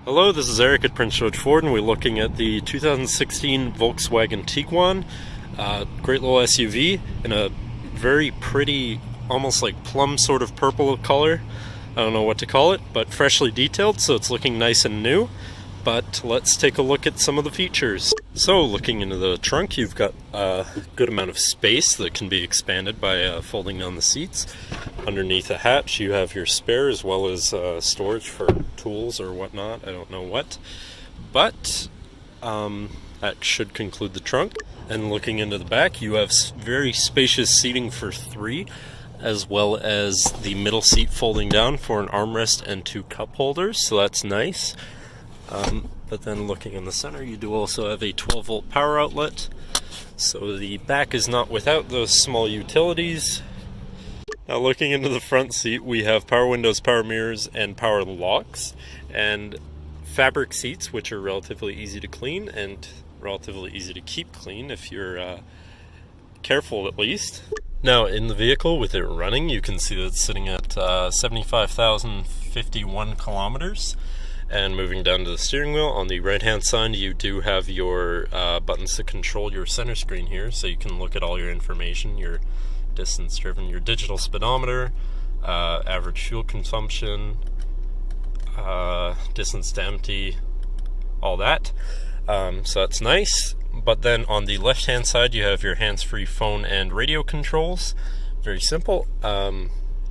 Hello, this is Eric at Prince George Ford, and we're looking at the 2016 Volkswagen Tiguan. Great little SUV in a very pretty, almost like plum sort of purple color. I don't know what to call it, but freshly detailed, so it's looking nice and new. But let's take a look at some of the features. So, looking into the trunk, you've got a good amount of space that can be expanded by folding down the seats. Underneath the hatch, you have your spare as well as storage for tools or whatnot. I don't know what. But that should conclude the trunk. And looking into the back, you have very spacious seating for 3, as well as the middle seat folding down for an armrest and 2 cup holders, so that's nice. But then looking in the center, you do also have a 12-volt power outlet, so the back is not without those small utilities. Now looking into the front seat, we have power windows, power mirrors, and power locks, and fabric seats, which are relatively easy to clean and relatively easy to keep clean if you're careful at least. Now in the vehicle, with it running, you can see that it's sitting at 75,051 kilometers. And moving down to the steering wheel, on the right hand side you do have your buttons to control your center screen here, so you can look at all your information, your distance driven, your digital speedometer, average fuel consumption, distance to empty, all that. So that's nice. But then on the left hand side you have your hands-free phone and radio controls. Very simple.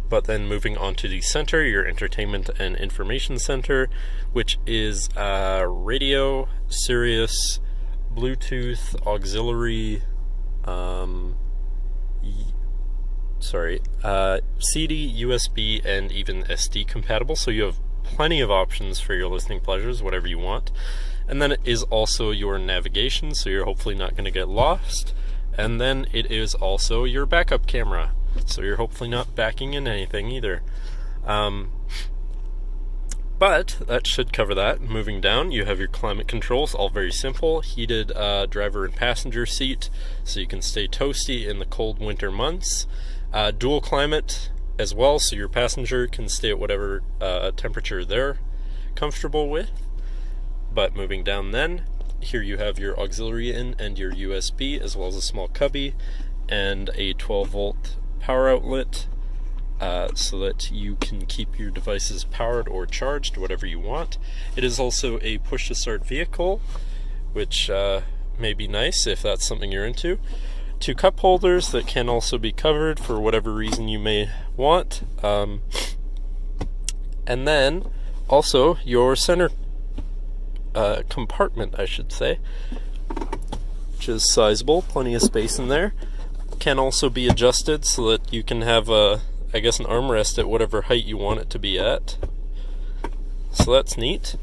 But then moving on to the center, your entertainment and information center, which is radio, Sirius, Bluetooth, auxiliary, CD, USB, and even SD compatible. So you have plenty of options for your listening pleasures, whatever you want. And then it is also your navigation, so you're hopefully not going to get lost. And then it is also your backup camera, so you're hopefully not backing in anything either. But that should cover that. Moving down, you have your climate controls, all very simple. Heated driver and passenger seat, so you can stay toasty in the cold winter months. Dual climate as well, so your passenger can stay at whatever temperature they're comfortable with. But moving down then, here you have your auxiliary in and your USB, as well as a small cubby and a 12-volt power outlet, so that you can keep your devices powered or charged, whatever you want. It is also a push-to-start vehicle, which may be nice if that's something you're into. 2 cup holders that can also be covered for whatever reason you may want. And then also your center compartment, I should say, which is sizable, plenty of space in there. Can also be adjusted so that you can have an armrest at whatever height you want it to be at. So that's neat.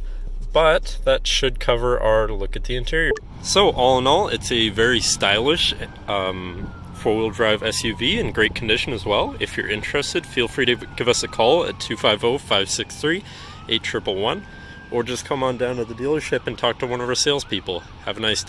But that should cover our look at the interior. So all in all, it's a very stylish four-wheel drive SUV in great condition as well. If you're interested, feel free to give us a call at 250-563-8111, or just come on down to the dealership and talk to one of our salespeople. Have a nice day.